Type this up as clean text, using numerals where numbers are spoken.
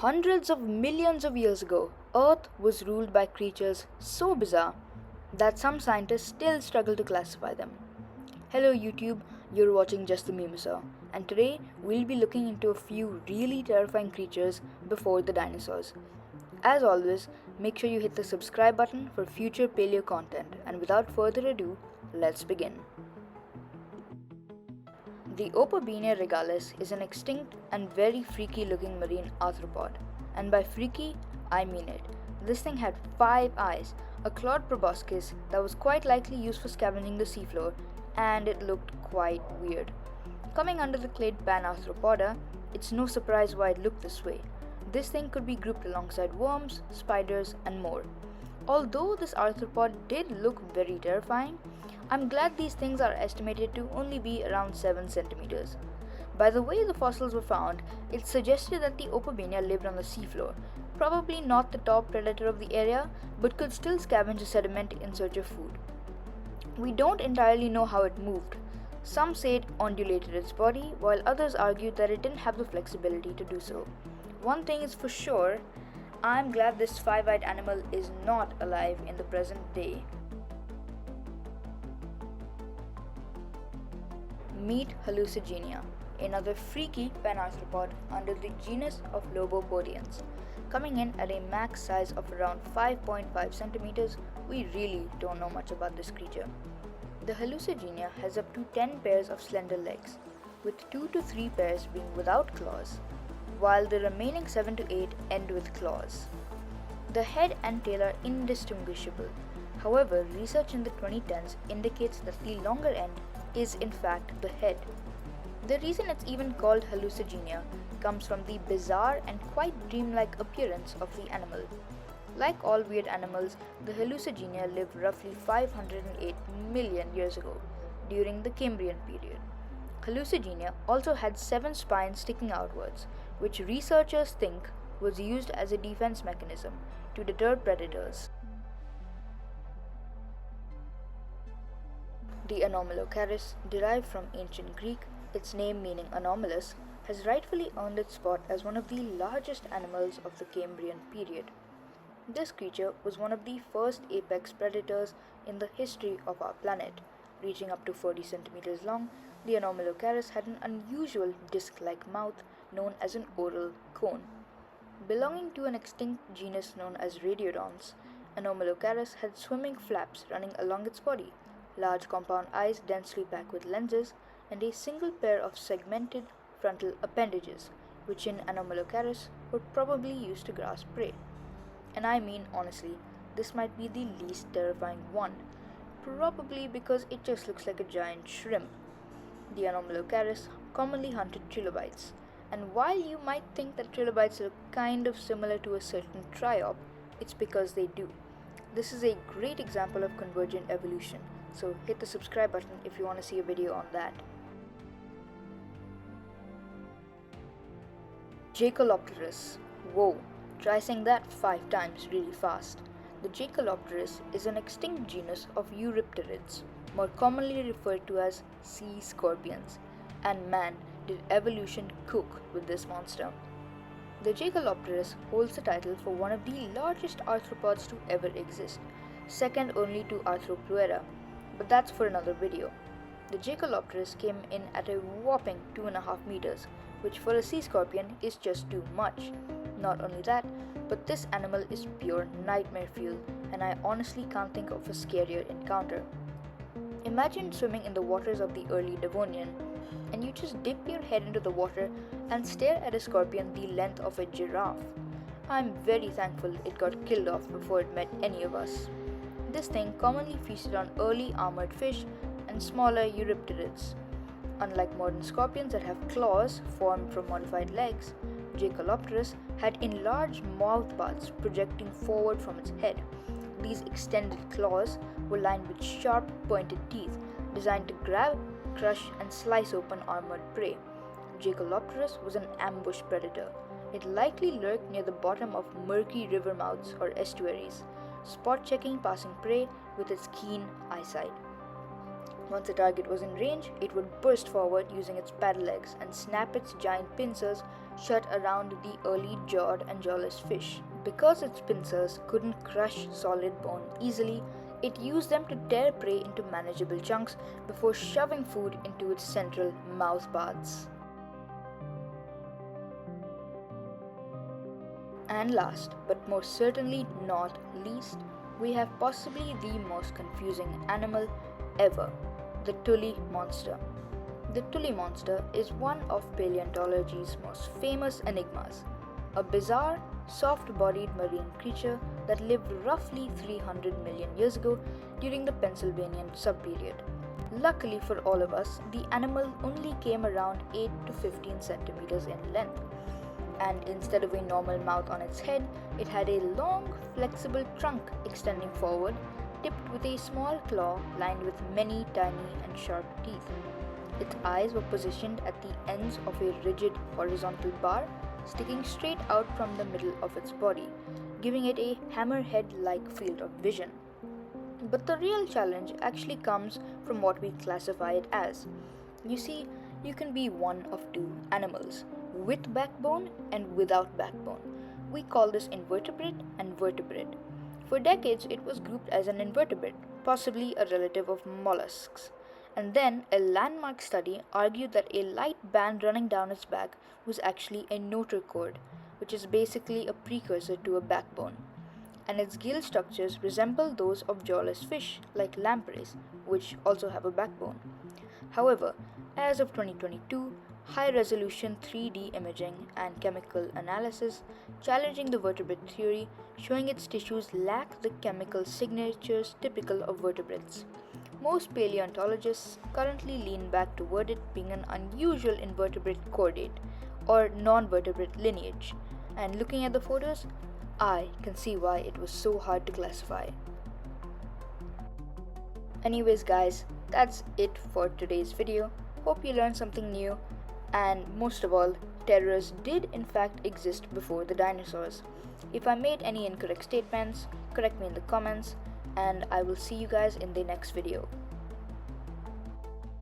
Hundreds of millions of years ago, Earth was ruled by creatures so bizarre that some scientists still struggle to classify them. Hello YouTube, you're watching Just the Mimosaur, and today we'll be looking into a few really terrifying creatures before the dinosaurs. As always, make sure you hit the subscribe button for future paleo content, and without further ado, let's begin. The Opobenia regalis is an extinct and very freaky looking marine arthropod. And by freaky, I mean it. This thing had 5 eyes, a clawed proboscis that was quite likely used for scavenging the seafloor, and it looked quite weird. Coming under the clade Panarthropoda, it's no surprise why it looked this way. This thing could be grouped alongside worms, spiders, and more. Although this arthropod did look very terrifying, I'm glad these things are estimated to only be around 7 centimeters. By the way the fossils were found, it suggested that the Opobenia lived on the seafloor, probably not the top predator of the area, but could still scavenge the sediment in search of food. We don't entirely know how it moved. Some say it undulated its body, while others argued that it didn't have the flexibility to do so. One thing is for sure, I'm glad this 5-eyed animal is not alive in the present day. Meet Hallucigenia, another freaky panarthropod under the genus of Lobopodians. Coming in at a max size of around 5.5 centimeters, we really don't know much about this creature. The Hallucigenia has up to 10 pairs of slender legs, with 2 to 3 pairs being without claws, while the remaining 7 to 8 end with claws. The head and tail are indistinguishable. However, research in the 2010s indicates that the longer end is in fact the head. The reason it's even called Hallucigenia comes from the bizarre and quite dreamlike appearance of the animal. Like all weird animals, the Hallucigenia lived roughly 508 million years ago, during the Cambrian period. Hallucigenia also had 7 spines sticking outwards, which researchers think was used as a defense mechanism to deter predators. The Anomalocaris, derived from ancient Greek, its name meaning anomalous, has rightfully earned its spot as one of the largest animals of the Cambrian period. This creature was one of the first apex predators in the history of our planet. Reaching up to 40 centimeters long, the Anomalocaris had an unusual disc-like mouth known as an oral cone. Belonging to an extinct genus known as Radiodons, Anomalocaris had swimming flaps running along its body, large compound eyes densely packed with lenses, and a single pair of segmented frontal appendages, which in Anomalocaris were probably used to grasp prey. And I mean honestly, this might be the least terrifying one, probably because it just looks like a giant shrimp. The Anomalocaris commonly hunted trilobites, and while you might think that trilobites look kind of similar to a certain triop, it's because they do. This is a great example of convergent evolution, so hit the subscribe button if you want to see a video on that. Jacalopterus. Whoa, try saying that 5 times really fast. The Jacalopterus is an extinct genus of Eurypterids, more commonly referred to as sea scorpions, and man, did evolution cook with this monster. The Jacalopterus holds the title for one of the largest arthropods to ever exist, second only to Arthropluera, but that's for another video. The Jacalopterus came in at a whopping 2.5 meters, which for a sea scorpion is just too much. Not only that, but this animal is pure nightmare fuel, and I honestly can't think of a scarier encounter. Imagine swimming in the waters of the early Devonian, and you just dip your head into the water and stare at a scorpion the length of a giraffe. I'm very thankful it got killed off before it met any of us. This thing commonly feasted on early armored fish and smaller Eurypterids. Unlike modern scorpions that have claws formed from modified legs, Jacalopterus had enlarged mouthparts projecting forward from its head. These extended claws were lined with sharp, pointed teeth designed to grab, crush, and slice open armored prey. Jacalopterus was an ambush predator. It likely lurked near the bottom of murky river mouths or estuaries, spot-checking passing prey with its keen eyesight. Once a target was in range, it would burst forward using its paddle legs and snap its giant pincers shut around the early jawed and jawless fish. Because its pincers couldn't crush solid bone easily, it used them to tear prey into manageable chunks before shoving food into its central mouth parts. And last, but most certainly not least, we have possibly the most confusing animal ever, the Tully monster. The Tully monster is one of paleontology's most famous enigmas, a bizarre, soft-bodied marine creature that lived roughly 300 million years ago during the Pennsylvanian subperiod. Luckily for all of us, the animal only came around 8 to 15 centimeters in length, and instead of a normal mouth on its head, it had a long, flexible trunk extending forward, tipped with a small claw lined with many tiny and sharp teeth. Its eyes were positioned at the ends of a rigid horizontal bar sticking straight out from the middle of its body, giving it a hammerhead-like field of vision. But the real challenge actually comes from what we classify it as. You see, you can be one of two animals, with backbone and without backbone. We call this invertebrate and vertebrate. For decades, it was grouped as an invertebrate, possibly a relative of mollusks. And then a landmark study argued that a light band running down its back was actually a notochord, which is basically a precursor to a backbone. And its gill structures resemble those of jawless fish like lampreys, which also have a backbone. However, as of 2022, high-resolution 3D imaging and chemical analysis challenging the vertebrate theory, showing its tissues lack the chemical signatures typical of vertebrates. Most paleontologists currently lean back toward it being an unusual invertebrate chordate or non-vertebrate lineage, and looking at the photos, I can see why it was so hard to classify. Anyways guys, that's it for today's video. Hope you learned something new, and most of all, pterosaurs did in fact exist before the dinosaurs. If I made any incorrect statements, correct me in the comments, and I will see you guys in the next video.